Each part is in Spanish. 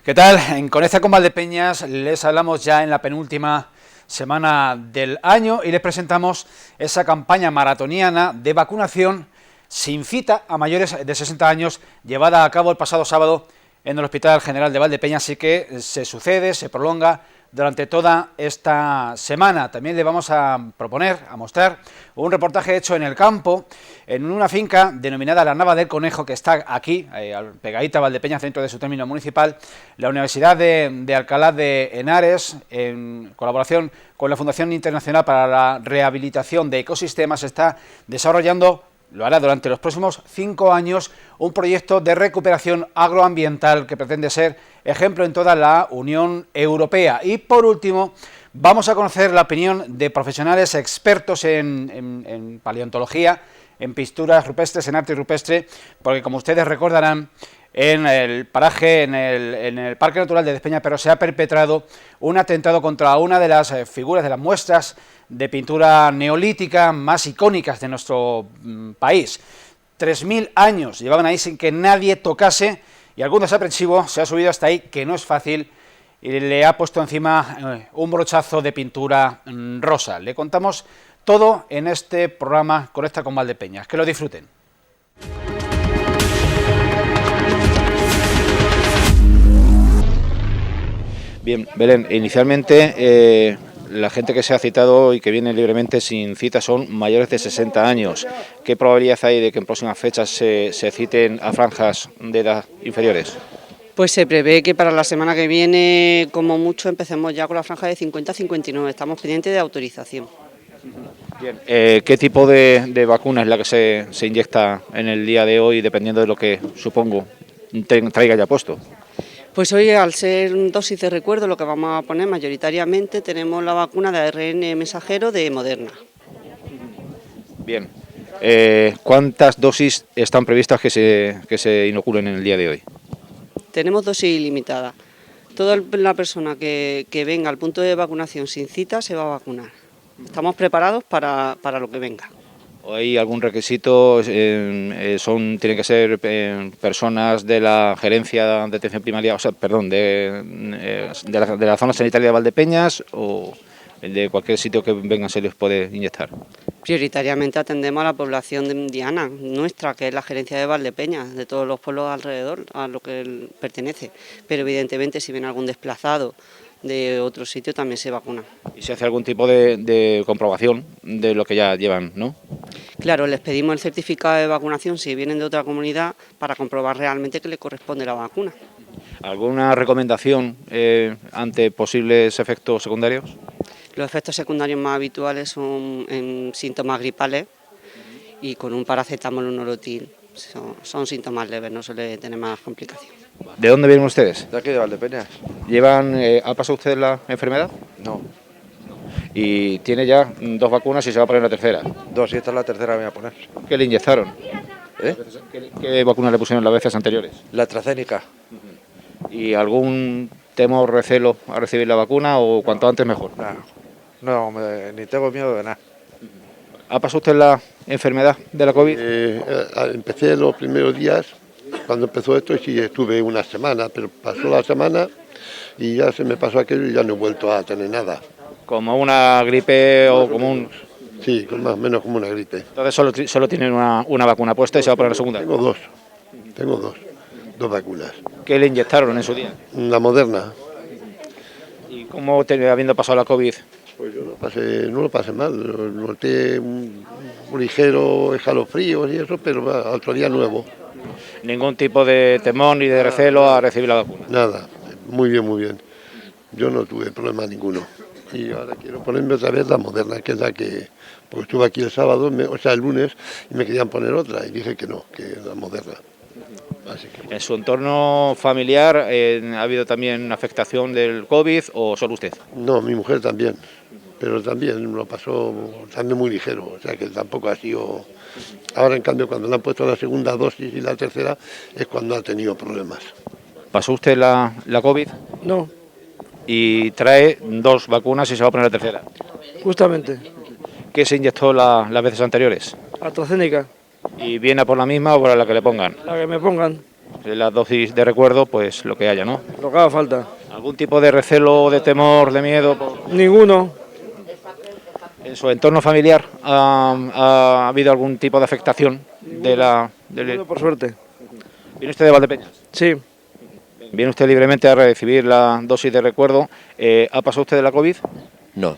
¿Qué tal? En Conecta con Valdepeñas les hablamos ya en la penúltima semana del año y les presentamos esa campaña maratoniana de vacunación sin cita a mayores de 60 años llevada a cabo el pasado sábado en el Hospital General de Valdepeñas y que se prolonga durante toda esta semana. También le vamos a mostrar un reportaje hecho en el campo, en una finca denominada La Nava del Conejo, que está aquí, pegadita a Valdepeñas, dentro de su término municipal. La Universidad de Alcalá de Henares, en colaboración con la Fundación Internacional para la Rehabilitación de Ecosistemas, está desarrollando, lo hará durante los próximos 5 años, un proyecto de recuperación agroambiental que pretende ser ejemplo en toda la Unión Europea. Y por último, vamos a conocer la opinión de profesionales expertos en paleontología, en pinturas rupestres, en arte rupestre, porque como ustedes recordarán, en el paraje, en el Parque Natural de Despeñaperros, se ha perpetrado un atentado contra una de las figuras, de las muestras de pintura neolítica más icónicas de nuestro país. 3000 años llevaban ahí sin que nadie tocase, y algún desaprensivo se ha subido hasta ahí, que no es fácil, y le ha puesto encima un brochazo de pintura rosa. Le contamos todo en este programa Conecta con Valdepeñas. Que lo disfruten. Bien, Belén, inicialmente la gente que se ha citado y que viene libremente sin cita son mayores de 60 años. ¿Qué probabilidad hay de que en próximas fechas se citen a franjas de edad inferiores? Pues se prevé que para la semana que viene, como mucho, empecemos ya con la franja de 50 a 59. Estamos pendientes de autorización. Bien. ¿Qué tipo de vacuna es la que se inyecta en el día de hoy, dependiendo de lo que, supongo, traiga ya puesto? Pues hoy, al ser dosis de recuerdo, lo que vamos a poner mayoritariamente, tenemos la vacuna de ARN mensajero de Moderna. Bien. ¿Cuántas dosis están previstas que se inoculen en el día de hoy? Tenemos dosis ilimitadas. Toda la persona que venga al punto de vacunación sin cita se va a vacunar. Estamos preparados para lo que venga. ¿Hay algún requisito? ¿Tienen que ser personas de la gerencia de atención primaria, o sea, perdón, de la zona sanitaria de Valdepeñas, o de cualquier sitio que vengan se les puede inyectar? Prioritariamente atendemos a la población diana nuestra, que es la gerencia de Valdepeñas, de todos los pueblos alrededor, a lo que él pertenece. Pero evidentemente si viene algún desplazado de otro sitio también se vacuna. ¿Y se hace algún tipo de comprobación de lo que ya llevan, no? Claro, les pedimos el certificado de vacunación si vienen de otra comunidad para comprobar realmente que le corresponde la vacuna. ¿Alguna recomendación ante posibles efectos secundarios? Los efectos secundarios más habituales son en síntomas gripales y con un paracetamol o un Norotil. Son síntomas leves, no suele tener más complicaciones. ¿De dónde vienen ustedes? De aquí de Valdepeñas. ¿Ha pasado usted la enfermedad? No, Y tiene ya 2 vacunas y se va a poner la tercera. 2 y esta es la tercera que me voy a poner. ¿Qué le inyectaron? ¿Qué vacuna le pusieron las veces anteriores? La AstraZeneca. ¿Y algún temor, recelo a recibir la vacuna o cuanto antes mejor? No, ni tengo miedo de nada. ¿Ha pasado usted la enfermedad de la COVID? Empecé los primeros días, cuando empezó esto, y sí estuve una semana, pero pasó la semana y ya se me pasó aquello y ya no he vuelto a tener nada. ¿Como una gripe o como un...? Sí, más o menos como una gripe. Entonces solo tienen una vacuna puesta y se va a poner la segunda. Tengo dos vacunas. ¿Qué le inyectaron en su día? La Moderna. ¿Y cómo, habiendo pasado la COVID? Pues yo no lo pasé mal, noté un ligero escalofrío y eso, pero al otro día nuevo. ¿Ningún tipo de temor ni de recelo a recibir la vacuna? Nada, muy bien, muy bien. Yo no tuve problema ninguno. Y ahora quiero ponerme otra vez la Moderna, que es la que... Porque estuve aquí el sábado, el lunes, y me querían poner otra, y dije que no, que la Moderna. Así que... ¿En su entorno familiar ha habido también afectación del COVID o solo usted? No, mi mujer también, pero también lo pasó también muy ligero, o sea que tampoco ha sido... Ahora, en cambio, cuando le han puesto la segunda dosis y la tercera, es cuando ha tenido problemas. ¿Pasó usted la COVID? No, Y trae 2 vacunas y se va a poner la tercera. justamente, ¿Qué se inyectó las veces anteriores? AstraZeneca, ¿Y viene a por la misma o por la que le pongan? la que me pongan. la dosis de recuerdo, pues lo que haya, ¿no? Lo que haga falta. ¿Algún tipo de recelo, de temor, de miedo? Ninguno. ¿En su entorno familiar ha habido algún tipo de afectación de la...? Ninguno, por suerte. ¿Viene usted de Valdepeñas? Sí. Viene usted libremente a recibir la dosis de recuerdo. ¿Ha pasado usted de la COVID? No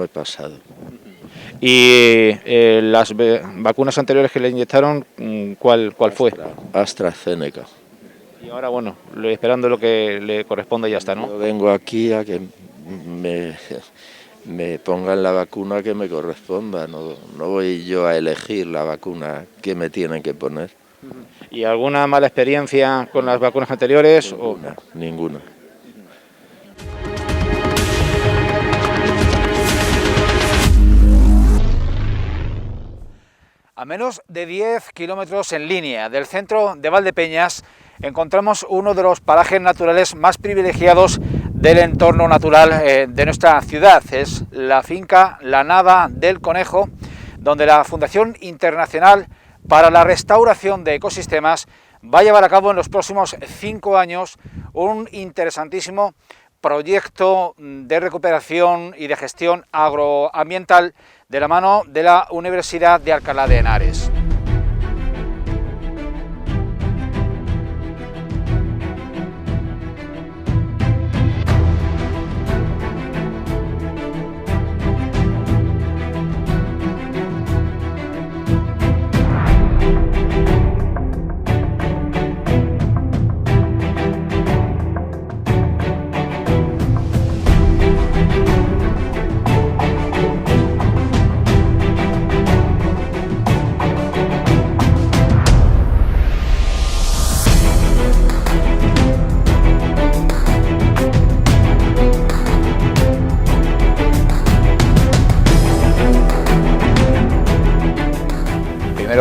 he pasado. ¿Y las vacunas anteriores que le inyectaron, cuál fue? AstraZeneca. Y ahora, bueno, esperando lo que le corresponde y ya está, ¿no? Yo vengo aquí a que me pongan la vacuna que me corresponda. No voy yo a elegir la vacuna que me tienen que poner. ¿Y alguna mala experiencia con las vacunas anteriores? Ninguna. A menos de 10 kilómetros en línea del centro de Valdepeñas encontramos uno de los parajes naturales más privilegiados del entorno natural de nuestra ciudad. Es la finca La Nava del Conejo, donde la Fundación Internacional para la Restauración de Ecosistemas va a llevar a cabo en los próximos 5 años un interesantísimo proyecto de recuperación y de gestión agroambiental de la mano de la Universidad de Alcalá de Henares.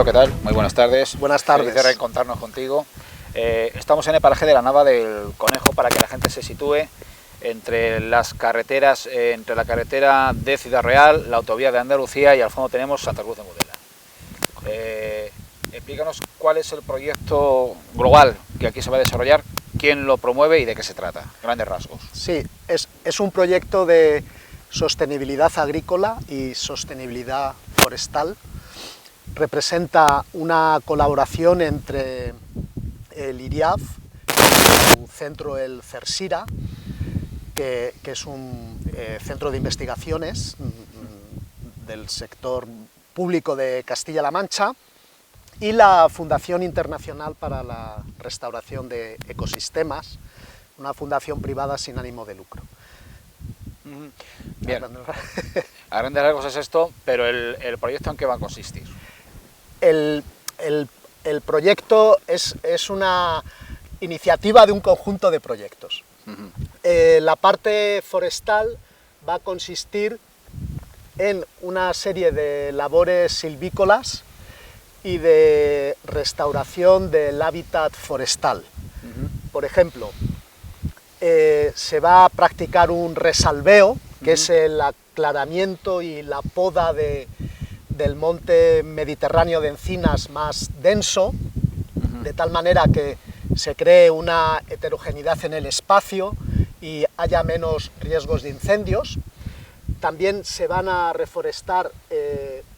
¿Qué tal? Muy buenas tardes. Buenas tardes. Feliz de reencontrarnos contigo. Estamos en el paraje de la Nava del Conejo para que la gente se sitúe entre las carreteras, entre la carretera de Ciudad Real, la autovía de Andalucía y al fondo tenemos Santa Cruz de Mudela. Explícanos cuál es el proyecto global que aquí se va a desarrollar, quién lo promueve y de qué se trata, grandes rasgos. Sí, es un proyecto de sostenibilidad agrícola y sostenibilidad forestal. Representa una colaboración entre el IRIAF y su centro, el CERSIRA, que es un centro de investigaciones del sector público de Castilla-La Mancha, y la Fundación Internacional para la Restauración de Ecosistemas, una fundación privada sin ánimo de lucro. Bien, a grandes rasgos es esto, pero el proyecto ¿en qué va a consistir? El proyecto es una iniciativa de un conjunto de proyectos. La parte forestal va a consistir en una serie de labores silvícolas y de restauración del hábitat forestal. Por ejemplo, se va a practicar un resalveo, que es el aclaramiento y la poda del monte mediterráneo de encinas más denso, de tal manera que se cree una heterogeneidad en el espacio y haya menos riesgos de incendios. También se van a reforestar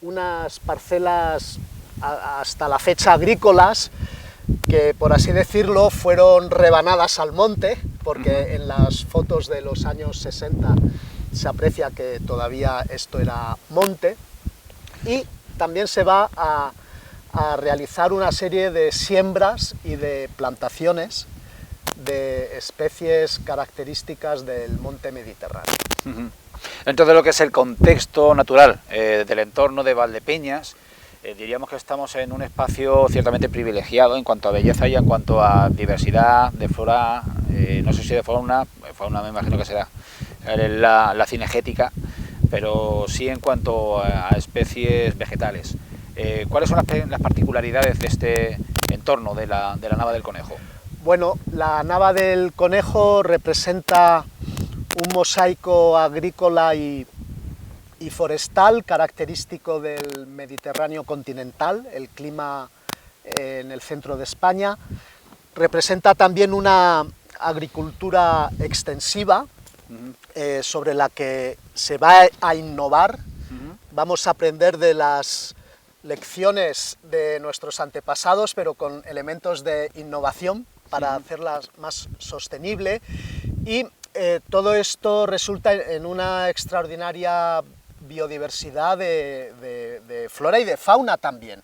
unas parcelas hasta la fecha agrícolas que, por así decirlo, fueron rebanadas al monte, porque en las fotos de los años 60 se aprecia que todavía esto era monte. Y también se va a realizar una serie de siembras y de plantaciones de especies características del monte Mediterráneo. Dentro de lo que es el contexto natural del entorno de Valdepeñas, diríamos que estamos en un espacio ciertamente privilegiado en cuanto a belleza y en cuanto a diversidad de flora, no sé si de fauna me imagino que será la cinegética, pero sí en cuanto a especies vegetales. ¿Cuáles son las particularidades de este entorno de la Nava del Conejo? Bueno, la Nava del Conejo representa un mosaico agrícola y forestal característico del Mediterráneo continental, el clima en el centro de España, representa también una agricultura extensiva sobre la que se va a innovar. Vamos a aprender de las lecciones de nuestros antepasados, pero con elementos de innovación para hacerlas más sostenible, y todo esto resulta en una extraordinaria biodiversidad de flora y de fauna también.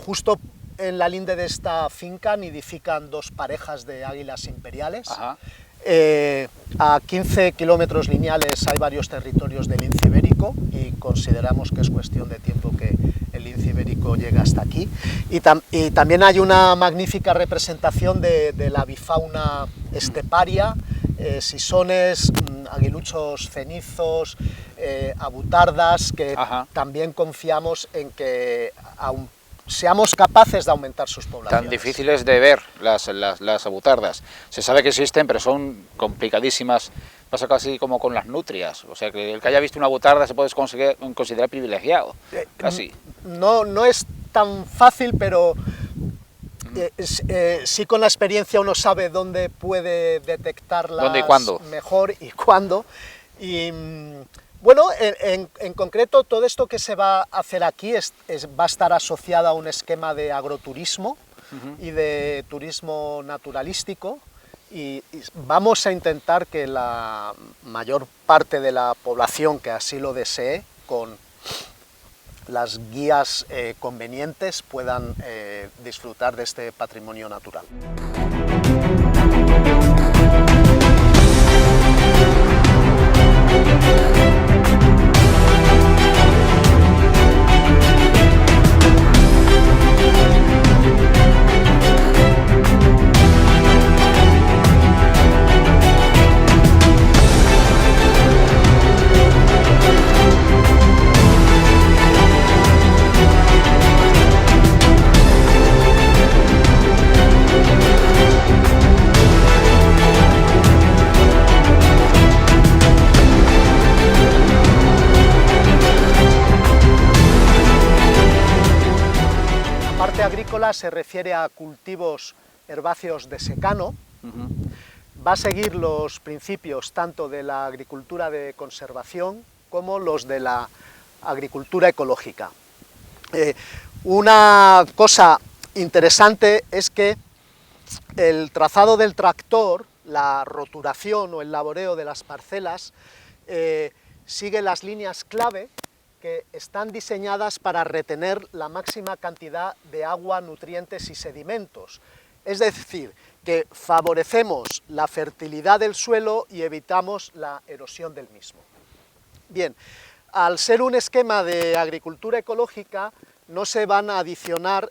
Justo en la linde de esta finca nidifican 2 parejas de águilas imperiales. A 15 kilómetros lineales hay varios territorios del lince ibérico y consideramos que es cuestión de tiempo que el lince ibérico llegue hasta aquí. Y también hay una magnífica representación de la bifauna esteparia, sisones, aguiluchos cenizos, abutardas, que también confiamos en que seamos capaces de aumentar sus poblaciones. Tan difíciles de ver las abutardas. Se sabe que existen, pero son complicadísimas. Pasa casi como con las nutrias. O sea, que el que haya visto una abutarda se puede considerar privilegiado. Casi. No es tan fácil, pero sí, con la experiencia uno sabe dónde puede detectarlas. ¿Dónde y cuándo? Mejor y cuándo. Y bueno, en concreto, todo esto que se va a hacer aquí va a estar asociado a un esquema de agroturismo y de turismo naturalístico, y vamos a intentar que la mayor parte de la población que así lo desee, con las guías convenientes, puedan disfrutar de este patrimonio natural. Agrícola se refiere a cultivos herbáceos de secano. Va a seguir los principios tanto de la agricultura de conservación como los de la agricultura ecológica. Una cosa interesante es que el trazado del tractor, la roturación o el laboreo de las parcelas, sigue las líneas clave que están diseñadas para retener la máxima cantidad de agua, nutrientes y sedimentos. Es decir, que favorecemos la fertilidad del suelo y evitamos la erosión del mismo. Bien, al ser un esquema de agricultura ecológica, no se van a adicionar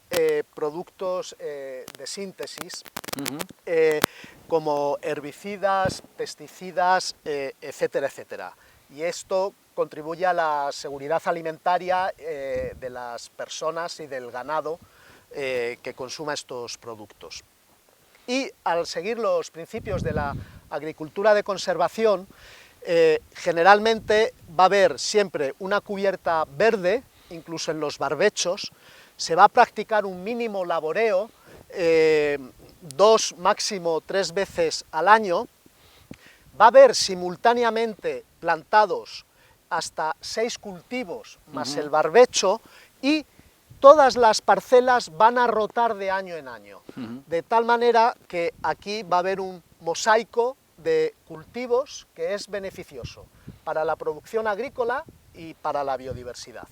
productos de síntesis, como herbicidas, pesticidas, etcétera, etcétera. Y esto contribuye a la seguridad alimentaria de las personas y del ganado que consuma estos productos. Y al seguir los principios de la agricultura de conservación, generalmente va a haber siempre una cubierta verde, incluso en los barbechos. Se va a practicar un mínimo laboreo, 2, máximo 3 veces al año. Va a haber simultáneamente plantados hasta 6 cultivos más el barbecho, y todas las parcelas van a rotar de año en año, de tal manera que aquí va a haber un mosaico de cultivos que es beneficioso para la producción agrícola y para la biodiversidad.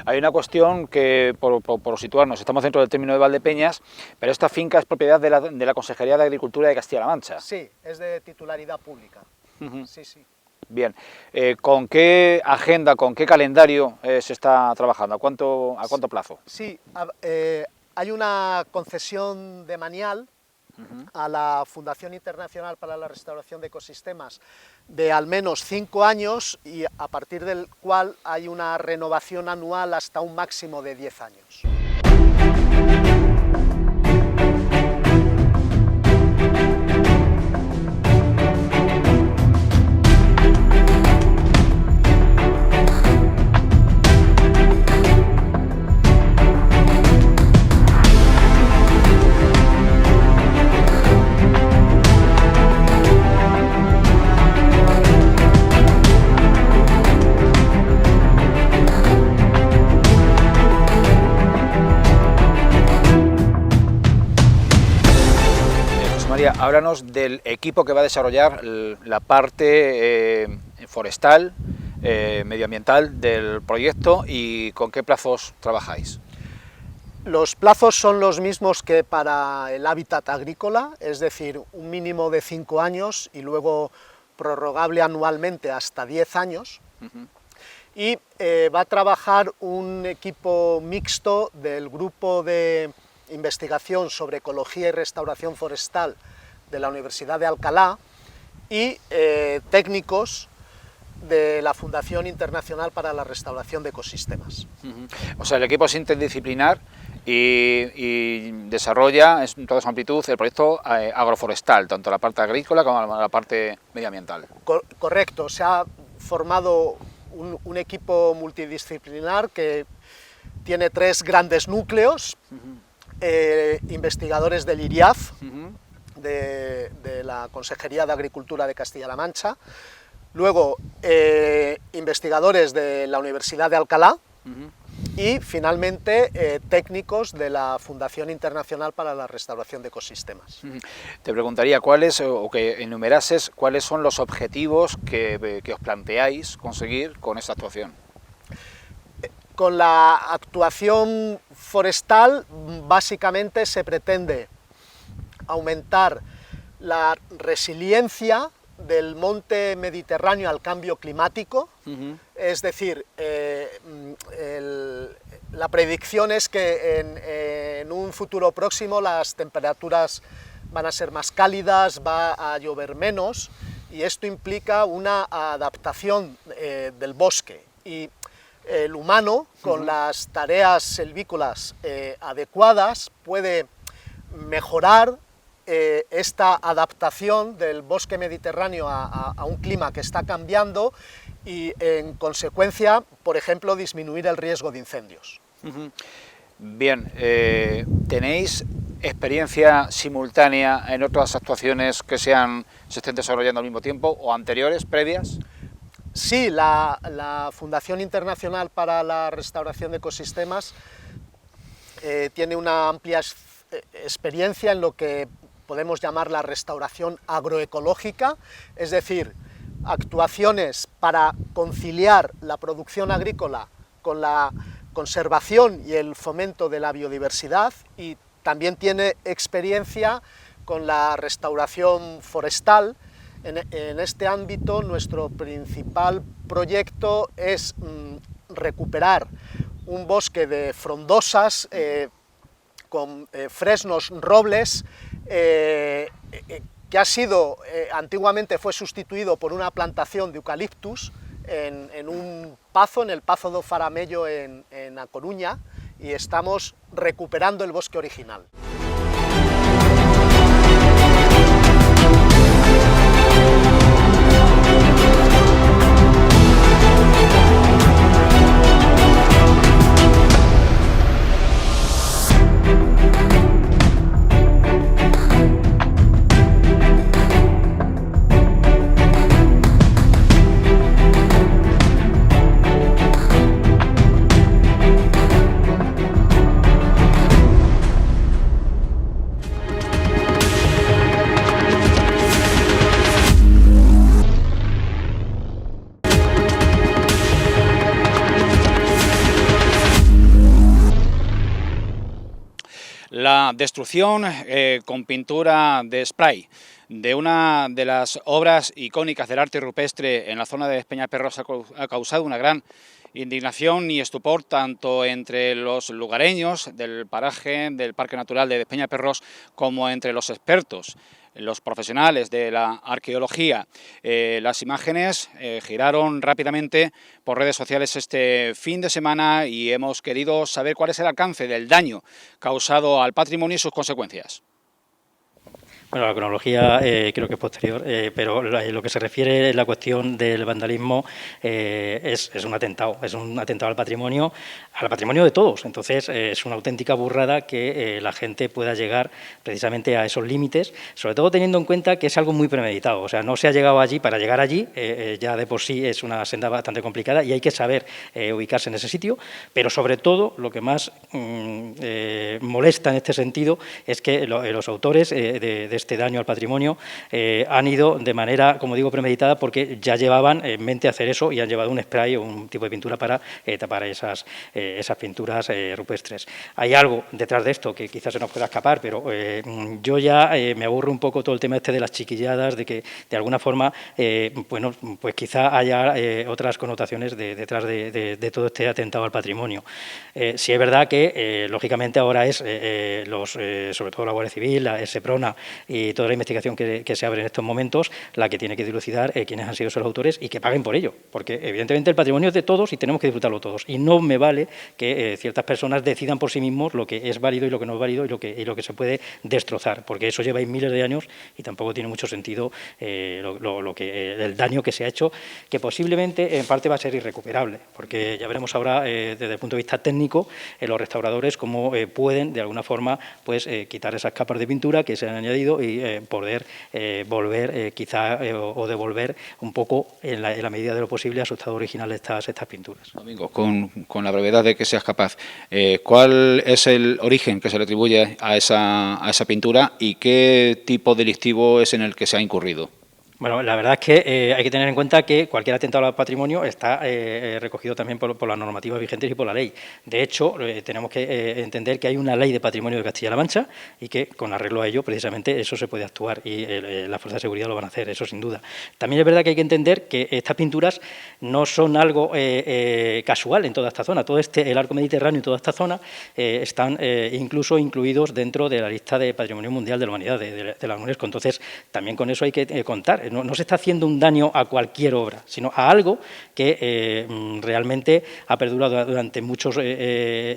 Hay una cuestión que, por situarnos, estamos dentro del término de Valdepeñas, pero esta finca es propiedad de la Consejería de Agricultura de Castilla-La Mancha. Sí, es de titularidad pública. Sí, sí. Bien, ¿con qué agenda, con qué calendario se está trabajando? ¿A cuánto plazo? Sí, hay una concesión de manial a la Fundación Internacional para la Restauración de Ecosistemas de al menos 5 años, y a partir del cual hay una renovación anual hasta un máximo de 10 años. María, háblanos del equipo que va a desarrollar la parte forestal, medioambiental del proyecto y con qué plazos trabajáis. Los plazos son los mismos que para el hábitat agrícola, es decir, un mínimo de 5 años y luego prorrogable anualmente hasta 10 años. Y va a trabajar un equipo mixto del Grupo de Investigación sobre Ecología y Restauración Forestal de la Universidad de Alcalá y técnicos de la Fundación Internacional para la Restauración de Ecosistemas. O sea, el equipo es interdisciplinar y desarrolla en toda su amplitud el proyecto agroforestal, tanto la parte agrícola como la parte medioambiental. Correcto, se ha formado un equipo multidisciplinar que tiene 3 grandes núcleos, investigadores del IRIAF, de la Consejería de Agricultura de Castilla-La Mancha, luego investigadores de la Universidad de Alcalá y finalmente técnicos de la Fundación Internacional para la Restauración de Ecosistemas. Te preguntaría cuáles, o que enumerases, cuáles son los objetivos que os planteáis conseguir con esta actuación. Con la actuación forestal básicamente se pretende aumentar la resiliencia del monte mediterráneo al cambio climático, es decir, la predicción es que en un futuro próximo las temperaturas van a ser más cálidas, va a llover menos, y esto implica una adaptación del bosque. Y el humano, con las tareas silvícolas adecuadas, puede mejorar esta adaptación del bosque mediterráneo a un clima que está cambiando y, en consecuencia, por ejemplo, disminuir el riesgo de incendios. Bien, ¿tenéis experiencia simultánea en otras actuaciones que se estén desarrollando al mismo tiempo o anteriores, previas? Sí, la Fundación Internacional para la Restauración de Ecosistemas tiene una amplia experiencia en lo que podemos llamar la restauración agroecológica, es decir, actuaciones para conciliar la producción agrícola con la conservación y el fomento de la biodiversidad, y también tiene experiencia con la restauración forestal. En este ámbito, nuestro principal proyecto es recuperar un bosque de frondosas con fresnos robles que ha sido, antiguamente fue sustituido por una plantación de eucaliptus en un pazo, en el Pazo do Faramello en A Coruña, y estamos recuperando el bosque original. La destrucción con pintura de spray de una de las obras icónicas del arte rupestre en la zona de Despeñaperros ha causado una gran indignación y estupor tanto entre los lugareños del paraje del Parque Natural de Despeñaperros como entre los expertos, los profesionales de la arqueología. Las imágenes giraron rápidamente por redes sociales este fin de semana y hemos querido saber cuál es el alcance del daño causado al patrimonio y sus consecuencias. Bueno, la cronología creo que es posterior, pero lo que se refiere a la cuestión del vandalismo es un atentado al patrimonio de todos. Entonces es una auténtica burrada que la gente pueda llegar precisamente a esos límites, sobre todo teniendo en cuenta que es algo muy premeditado. O sea, no se ha llegado allí para llegar allí, ya de por sí es una senda bastante complicada y hay que saber ubicarse en ese sitio, pero sobre todo lo que más molesta en este sentido es que los autores de este daño al patrimonio han ido de manera, como digo, premeditada, porque ya llevaban en mente hacer eso y han llevado un spray o un tipo de pintura para tapar esas pinturas rupestres. Hay algo detrás de esto que quizás se nos pueda escapar, pero yo ya me aburro un poco todo el tema este de las chiquilladas, de que de alguna forma, bueno, pues quizá haya otras connotaciones detrás de todo este atentado al patrimonio. Sí es verdad que, lógicamente, ahora es sobre todo la Guardia Civil, la SEPRONA y toda la investigación que se abre en estos momentos, la que tiene que dilucidar quiénes han sido esos autores y que paguen por ello, porque evidentemente el patrimonio es de todos y tenemos que disfrutarlo todos, y no me vale que ciertas personas decidan por sí mismos lo que es válido y lo que no es válido y lo que se puede destrozar, porque eso lleva miles de años y tampoco tiene mucho sentido el daño que se ha hecho, que posiblemente en parte va a ser irrecuperable, porque ya veremos ahora desde el punto de vista técnico los restauradores cómo pueden de alguna forma pues quitar esas capas de pintura que se han añadido y poder volver quizá o devolver un poco en la medida de lo posible a su estado original estas pinturas. Domingo, con la brevedad de que seas capaz, ¿cuál es el origen que se le atribuye a esa pintura y qué tipo delictivo es en el que se ha incurrido? Bueno, la verdad es que hay que tener en cuenta que cualquier atentado al patrimonio está recogido también por las normativas vigentes y por la ley. De hecho, tenemos que entender que hay una ley de patrimonio de Castilla-La Mancha y que con arreglo a ello, precisamente, eso se puede actuar y las fuerzas de seguridad lo van a hacer, eso sin duda. También es verdad que hay que entender que estas pinturas no son algo casual en toda esta zona. Todo el arco mediterráneo y toda esta zona están incluso incluidos dentro de la lista de Patrimonio Mundial de la Humanidad de la UNESCO. Entonces, también con eso hay que contar. No se está haciendo un daño a cualquier obra, sino a algo que realmente ha perdurado durante muchos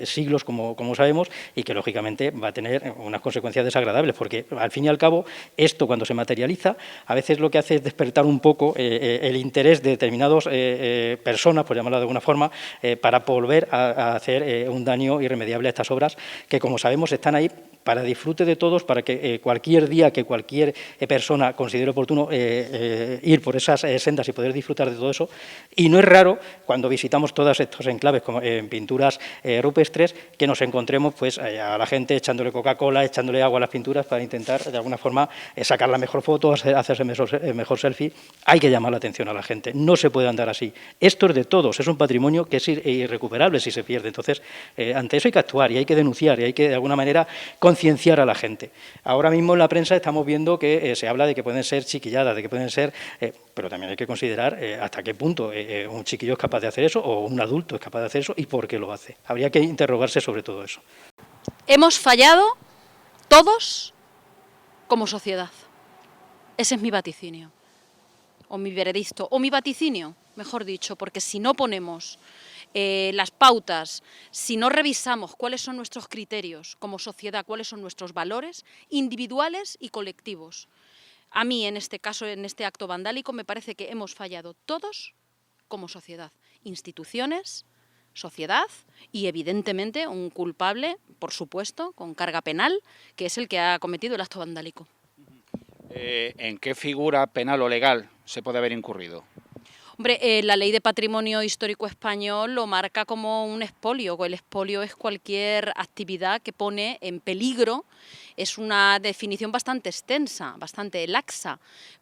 siglos, como sabemos, y que lógicamente va a tener unas consecuencias desagradables, porque al fin y al cabo esto, cuando se materializa, a veces lo que hace es despertar un poco el interés de determinadas personas, por llamarlo de alguna forma, para volver a hacer un daño irremediable a estas obras que, como sabemos, están ahí para disfrute de todos, para que cualquier día que cualquier persona considere oportuno ir por esas sendas y poder disfrutar de todo eso. Y no es raro, cuando visitamos todos estos enclaves como en pinturas rupestres, que nos encontremos pues a la gente echándole Coca-Cola, echándole agua a las pinturas para intentar, de alguna forma, sacar la mejor foto, hacerse mejor selfie. Hay que llamar la atención a la gente, no se puede andar así. Esto es de todos, es un patrimonio que es irrecuperable si se pierde. Entonces, ante eso hay que actuar y hay que denunciar y hay que, de alguna manera, concienciar a la gente. Ahora mismo en la prensa estamos viendo que se habla de que pueden ser chiquilladas, de que pueden ser, pero también hay que considerar hasta qué punto un chiquillo es capaz de hacer eso o un adulto es capaz de hacer eso y por qué lo hace. Habría que interrogarse sobre todo eso. Hemos fallado todos como sociedad. Ese es mi vaticinio, o mi veredicto, o mi vaticinio, mejor dicho, porque si no ponemos las pautas, si no revisamos cuáles son nuestros criterios como sociedad, cuáles son nuestros valores individuales y colectivos. A mí, en este caso, en este acto vandálico, me parece que hemos fallado todos como sociedad, instituciones, sociedad y, evidentemente, un culpable, por supuesto, con carga penal, que es el que ha cometido el acto vandálico. ¿En qué figura penal o legal se puede haber incurrido? Hombre, la Ley de Patrimonio Histórico Español lo marca como un expolio. El expolio es cualquier actividad que pone en peligro. Es una definición bastante extensa, bastante laxa,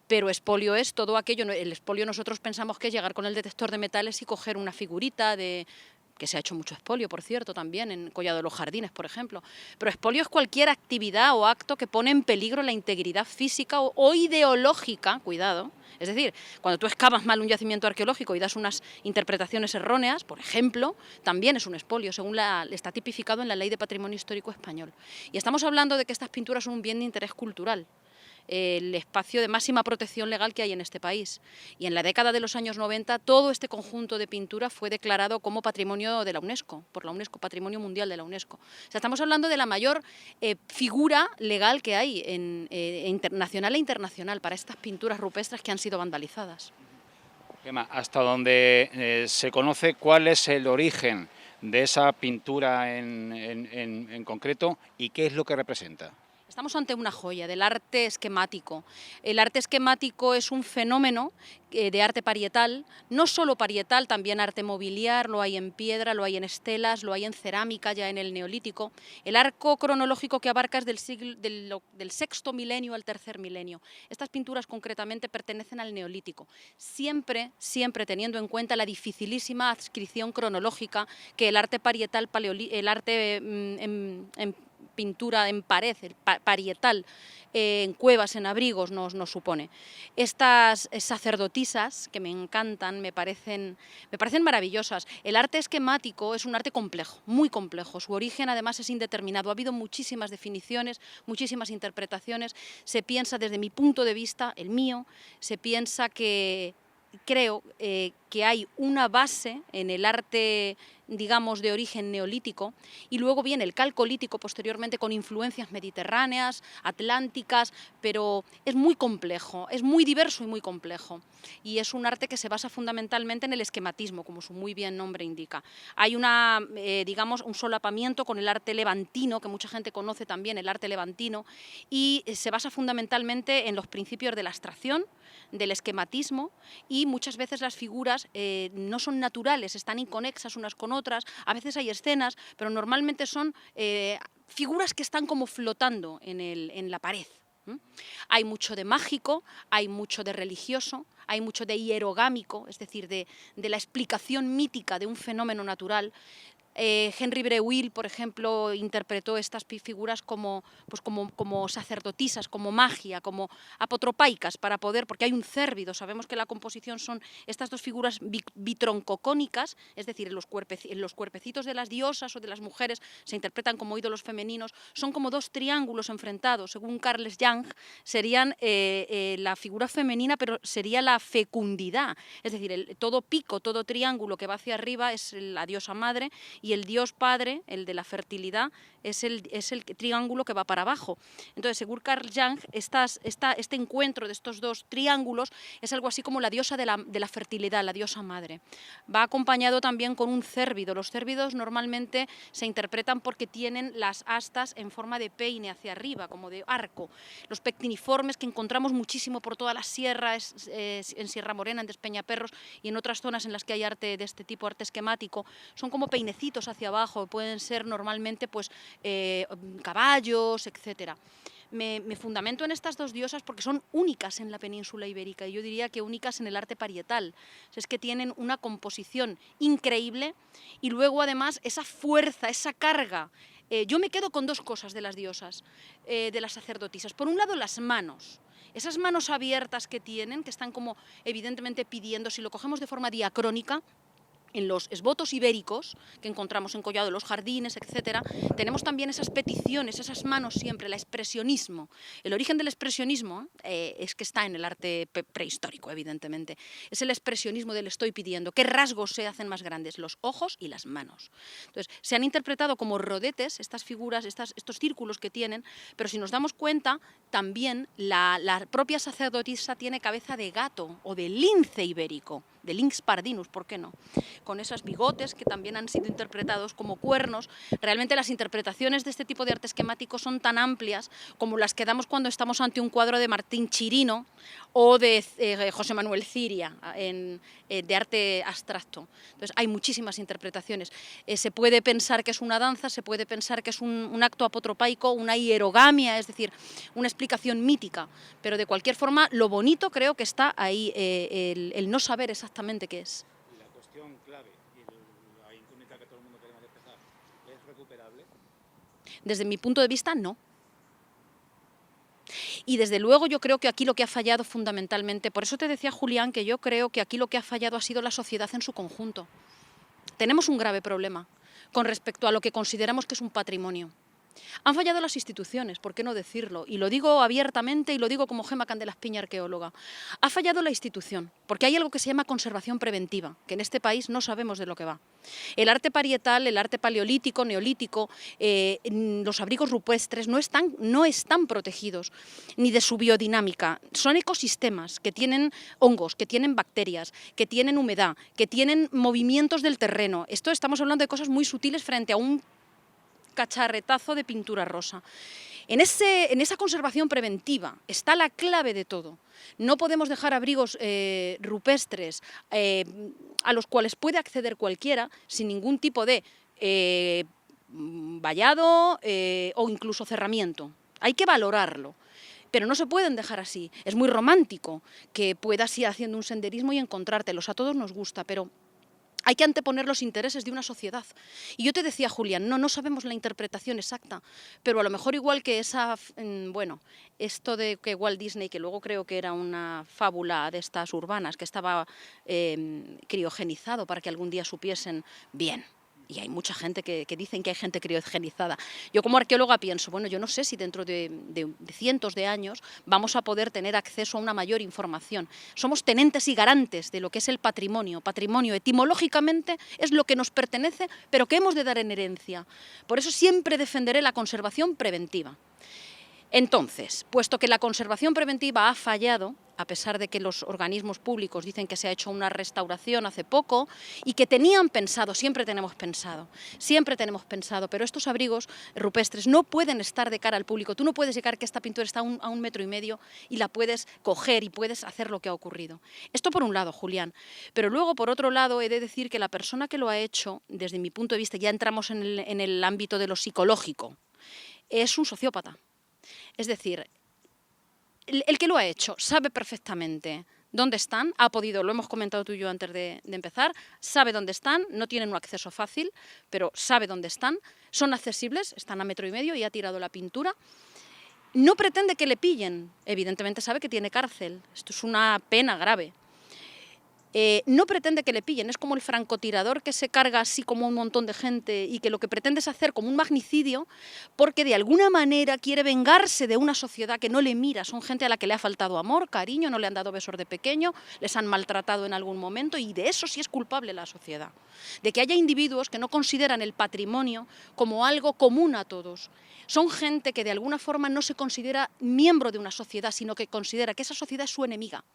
pero expolio es todo aquello. El expolio nosotros pensamos que es llegar con el detector de metales y coger una figurita que se ha hecho mucho expolio, por cierto, también en Collado de los Jardines, por ejemplo. Pero expolio es cualquier actividad o acto que pone en peligro la integridad física o ideológica, cuidado. Es decir, cuando tú excavas mal un yacimiento arqueológico y das unas interpretaciones erróneas, por ejemplo, también es un expolio, según está tipificado en la Ley de Patrimonio Histórico Español. Y estamos hablando de que estas pinturas son un bien de interés cultural, el espacio de máxima protección legal que hay en este país. Y en la década de los años 90 todo este conjunto de pintura fue declarado como patrimonio de la UNESCO, por la UNESCO, Patrimonio Mundial de la UNESCO. O sea, estamos hablando de la mayor figura legal que hay nacional e internacional para estas pinturas rupestres que han sido vandalizadas. Gemma, hasta donde se conoce, ¿cuál es el origen de esa pintura en concreto y qué es lo que representa? Estamos ante una joya del arte esquemático. El arte esquemático es un fenómeno de arte parietal, no solo parietal, también arte mobiliar, lo hay en piedra, lo hay en estelas, lo hay en cerámica ya en el Neolítico. El arco cronológico que abarca es del sexto milenio al tercer milenio. Estas pinturas concretamente pertenecen al Neolítico, siempre teniendo en cuenta la dificilísima adscripción cronológica que el arte parietal, el arte en pintura en pared, parietal, en cuevas, en abrigos, nos supone. Estas sacerdotisas, que me encantan, me parecen maravillosas. El arte esquemático es un arte complejo, muy complejo. Su origen, además, es indeterminado. Ha habido muchísimas definiciones, muchísimas interpretaciones. Se piensa, desde mi punto de vista, el mío, se piensa que creo que hay una base en el arte, digamos, de origen neolítico, y luego viene el calcolítico posteriormente con influencias mediterráneas, atlánticas, pero es muy complejo, es muy diverso y muy complejo. Y es un arte que se basa fundamentalmente en el esquematismo, como su muy bien nombre indica. Hay digamos, un solapamiento con el arte levantino, que mucha gente conoce también, el arte levantino, y se basa fundamentalmente en los principios de la abstracción, del esquematismo, y muchas veces las figuras no son naturales, están inconexas unas con otras, a veces hay escenas, pero normalmente son figuras que están como flotando en la pared. Hay mucho de mágico, hay mucho de religioso, hay mucho de hierogámico, es decir, de la explicación mítica de un fenómeno natural. Henry Breuil, por ejemplo, interpretó estas figuras como sacerdotisas, como magia, como apotropaicas, porque hay un cérvido. Sabemos que la composición son estas dos figuras bitroncocónicas, es decir, en los cuerpecitos de las diosas o de las mujeres se interpretan como ídolos femeninos, son como dos triángulos enfrentados. Según Carles Young, serían la figura femenina, pero sería la fecundidad, es decir, todo pico, todo triángulo que va hacia arriba es la diosa madre, y el dios padre, el de la fertilidad, es el triángulo que va para abajo. Entonces, según Carl Jung, este encuentro de estos dos triángulos es algo así como la diosa de la fertilidad, la diosa madre. Va acompañado también con un cérvido. Los cérvidos normalmente se interpretan porque tienen las astas en forma de peine hacia arriba, como de arco. Los pectiniformes, que encontramos muchísimo por todas las sierras, en Sierra Morena, en Despeñaperros y en otras zonas en las que hay arte de este tipo, arte esquemático, son como peinecitos hacia abajo, pueden ser normalmente caballos, etcétera. Me fundamento en estas dos diosas porque son únicas en la península ibérica, y yo diría que únicas en el arte parietal. Es que tienen una composición increíble, y luego además esa fuerza, esa carga. Yo me quedo con dos cosas de las diosas, de las sacerdotisas. Por un lado, las manos. Esas manos abiertas que tienen, que están como evidentemente pidiendo, si lo cogemos de forma diacrónica, en los esbotos ibéricos que encontramos en Collado de los Jardines, etcétera, tenemos también esas peticiones, esas manos siempre, el expresionismo. El origen del expresionismo es que está en el arte prehistórico, evidentemente. Es el expresionismo del estoy pidiendo. ¿Qué rasgos se hacen más grandes? Los ojos y las manos. Entonces, se han interpretado como rodetes estas figuras, estos círculos que tienen, pero si nos damos cuenta, también la propia sacerdotisa tiene cabeza de gato o de lince ibérico, de Lynx pardinus, ¿por qué no? Con esos bigotes que también han sido interpretados como cuernos. Realmente las interpretaciones de este tipo de arte esquemático son tan amplias como las que damos cuando estamos ante un cuadro de Martín Chirino o de José Manuel Ciria, de arte abstracto. Entonces hay muchísimas interpretaciones. Se puede pensar que es una danza, se puede pensar que es un acto apotropaico, una hierogamia, es decir, una explicación mítica, pero de cualquier forma lo bonito creo que está ahí, el no saber exactamente qué es. La cuestión clave y la incógnita que todo el mundo queremos despejar, ¿es recuperable? Desde mi punto de vista, no. Y desde luego yo creo que aquí lo que ha fallado fundamentalmente, por eso te decía, Julián, que yo creo que aquí lo que ha fallado ha sido la sociedad en su conjunto. Tenemos un grave problema con respecto a lo que consideramos que es un patrimonio. Han fallado las instituciones, ¿por qué no decirlo? Y lo digo abiertamente y lo digo como Gema Candelas-Piña, arqueóloga. Ha fallado la institución, porque hay algo que se llama conservación preventiva, que en este país no sabemos de lo que va. El arte parietal, el arte paleolítico, neolítico, los abrigos rupestres no están protegidos ni de su biodinámica. Son ecosistemas que tienen hongos, que tienen bacterias, que tienen humedad, que tienen movimientos del terreno. Esto estamos hablando de cosas muy sutiles frente a un cacharretazo de pintura rosa. En esa conservación preventiva está la clave de todo. No podemos dejar abrigos rupestres a los cuales puede acceder cualquiera sin ningún tipo de vallado o incluso cerramiento. Hay que valorarlo. Pero no se pueden dejar así. Es muy romántico que puedas ir haciendo un senderismo y encontrártelos. A todos nos gusta, pero hay que anteponer los intereses de una sociedad. Y yo te decía, Julián, no sabemos la interpretación exacta, pero a lo mejor igual que esto de que Walt Disney, que luego creo que era una fábula de estas urbanas, que estaba criogenizado para que algún día supiesen bien. Y hay mucha gente que dicen que hay gente criogenizada. Yo como arqueóloga pienso, yo no sé si dentro de cientos de años vamos a poder tener acceso a una mayor información. Somos tenentes y garantes de lo que es el patrimonio. Patrimonio etimológicamente es lo que nos pertenece, pero que hemos de dar en herencia. Por eso siempre defenderé la conservación preventiva. Entonces, puesto que la conservación preventiva ha fallado, a pesar de que los organismos públicos dicen que se ha hecho una restauración hace poco y que tenían pensado, siempre tenemos pensado, pero estos abrigos rupestres no pueden estar de cara al público. Tú no puedes llegar que esta pintura está a 1,5 metros y la puedes coger y puedes hacer lo que ha ocurrido. Esto por un lado, Julián. Pero luego, por otro lado, he de decir que la persona que lo ha hecho, desde mi punto de vista, ya entramos en el ámbito de lo psicológico, es un sociópata. Es decir, el que lo ha hecho sabe perfectamente dónde están, lo hemos comentado tú y yo antes de empezar, sabe dónde están, no tienen un acceso fácil, pero sabe dónde están, son accesibles, están a 1,5 metros y ha tirado la pintura. No pretende que le pillen, evidentemente sabe que tiene cárcel, esto es una pena grave. No pretende que le pillen, es como el francotirador que se carga así como un montón de gente y que lo que pretende es hacer como un magnicidio porque de alguna manera quiere vengarse de una sociedad que no le mira. Son gente a la que le ha faltado amor, cariño, no le han dado besos de pequeño, les han maltratado en algún momento y de eso sí es culpable la sociedad. De que haya individuos que no consideran el patrimonio como algo común a todos. Son gente que de alguna forma no se considera miembro de una sociedad, sino que considera que esa sociedad es su enemiga.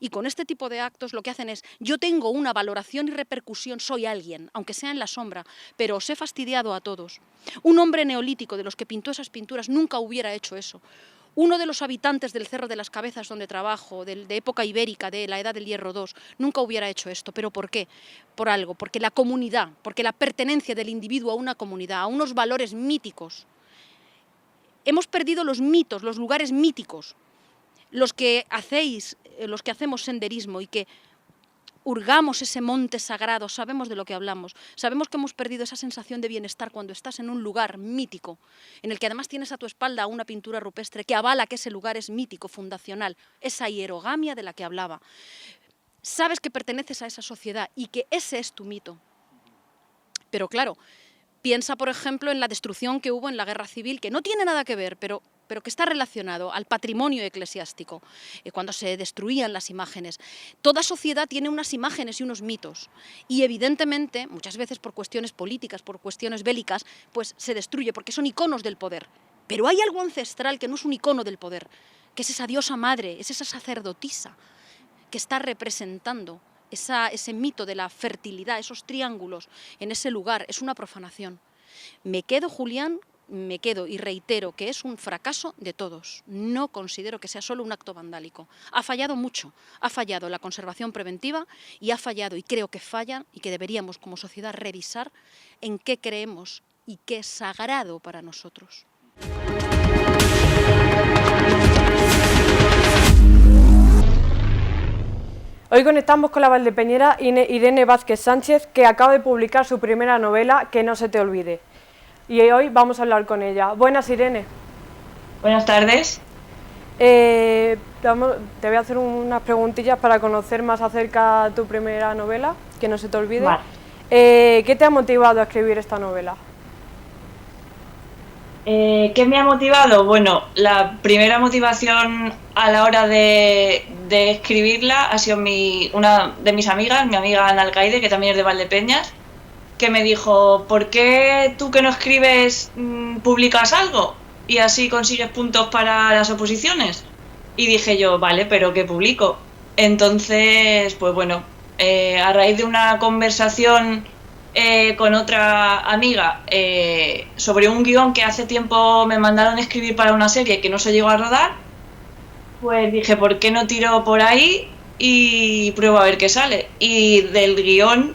Y con este tipo de actos lo que hacen es, yo tengo una valoración y repercusión, soy alguien, aunque sea en la sombra, pero os he fastidiado a todos. Un hombre neolítico de los que pintó esas pinturas nunca hubiera hecho eso. Uno de los habitantes del Cerro de las Cabezas, donde trabajo, de época ibérica, de la Edad del Hierro II, nunca hubiera hecho esto. ¿Pero por qué? Por algo, porque la comunidad, porque la pertenencia del individuo a una comunidad, a unos valores míticos. Hemos perdido los mitos, los lugares míticos, los que hacemos senderismo y que hurgamos ese monte sagrado, sabemos de lo que hablamos, sabemos que hemos perdido esa sensación de bienestar cuando estás en un lugar mítico, en el que además tienes a tu espalda una pintura rupestre que avala que ese lugar es mítico, fundacional, esa hierogamia de la que hablaba. Sabes que perteneces a esa sociedad y que ese es tu mito. Pero claro, piensa, por ejemplo, en la destrucción que hubo en la Guerra Civil, que no tiene nada que ver, pero que está relacionado al patrimonio eclesiástico, cuando se destruían las imágenes. Toda sociedad tiene unas imágenes y unos mitos, y evidentemente, muchas veces por cuestiones políticas, por cuestiones bélicas, pues se destruye, porque son iconos del poder. Pero hay algo ancestral que no es un icono del poder, que es esa diosa madre, es esa sacerdotisa, que está representando ese mito de la fertilidad, esos triángulos en ese lugar. Es una profanación. Me quedo, Julián, y reitero que es un fracaso de todos. No considero que sea solo un acto vandálico. Ha fallado mucho. Ha fallado la conservación preventiva y ha fallado, y creo que falla, y que deberíamos como sociedad revisar en qué creemos y qué es sagrado para nosotros. Hoy conectamos con la valdepeñera Irene Vázquez Sánchez, que acaba de publicar su primera novela, Que no se te olvide. Y hoy vamos a hablar con ella. Buenas, Irene. Buenas tardes. Te voy a hacer unas preguntillas para conocer más acerca de tu primera novela, Que no se te olvide. Vale. ¿Qué te ha motivado a escribir esta novela? ¿Qué me ha motivado? Bueno, la primera motivación a la hora de escribirla ha sido una de mis amigas, mi amiga Ana Alcaide, que también es de Valdepeñas, que me dijo, ¿por qué tú que no escribes publicas algo y así consigues puntos para las oposiciones? Y dije yo, vale, pero ¿qué publico? Entonces, pues bueno, a raíz de una conversación con otra amiga sobre un guión que hace tiempo me mandaron a escribir para una serie que no se llegó a rodar. Pues dije, ¿por qué no tiro por ahí y pruebo a ver qué sale? Y del guión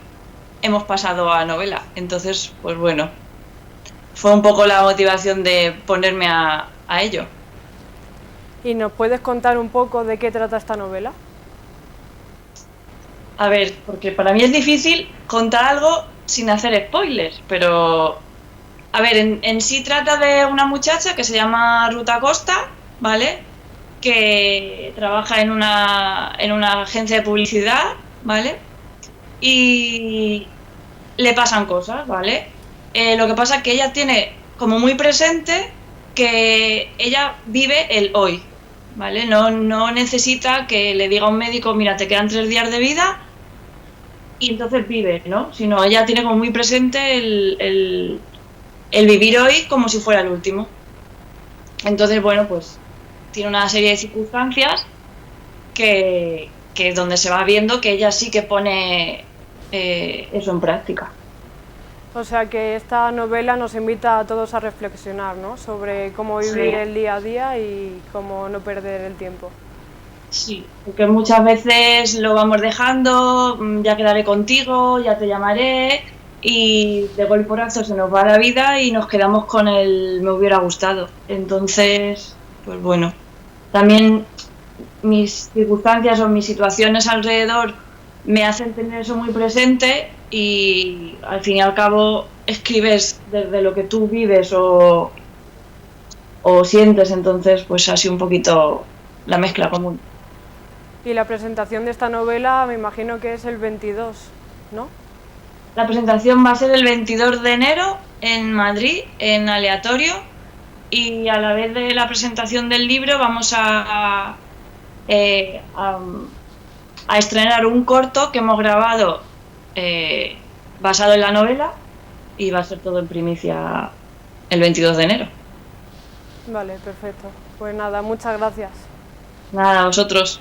hemos pasado a novela. Entonces, pues bueno, fue un poco la motivación de ponerme a ello. ¿Y nos puedes contar un poco de qué trata esta novela? A ver, porque para mí es difícil contar algo sin hacer spoilers, pero... A ver, en sí trata de una muchacha que se llama Ruth Acosta, ¿vale? Que trabaja en una agencia de publicidad, ¿vale? Y le pasan cosas, ¿vale? Lo que pasa es que ella tiene como muy presente que ella vive el hoy, ¿vale? No necesita que le diga a un médico, mira, te quedan 3 días de vida y entonces vive, ¿no? Sino ella tiene como muy presente el vivir hoy como si fuera el último. Entonces, bueno, pues tiene una serie de circunstancias que donde se va viendo que ella sí que pone eso en práctica. O sea que esta novela nos invita a todos a reflexionar, ¿no? Sobre cómo vivir el día a día y cómo no perder el tiempo. Sí, porque muchas veces lo vamos dejando, ya quedaré contigo, ya te llamaré, y de golpe y porrazo se nos va la vida y nos quedamos con el me hubiera gustado. Entonces, pues bueno, también mis circunstancias o mis situaciones alrededor me hacen tener eso muy presente y al fin y al cabo escribes desde lo que tú vives o sientes, entonces pues así un poquito la mezcla común. Y la presentación de esta novela me imagino que es el 22, ¿no? La presentación va a ser el 22 de enero en Madrid, en Aleatorio, y a la vez de la presentación del libro vamos a estrenar un corto que hemos grabado basado en la novela y va a ser todo en primicia el 22 de enero. Vale, perfecto. Pues nada, muchas gracias. Nada, a vosotros.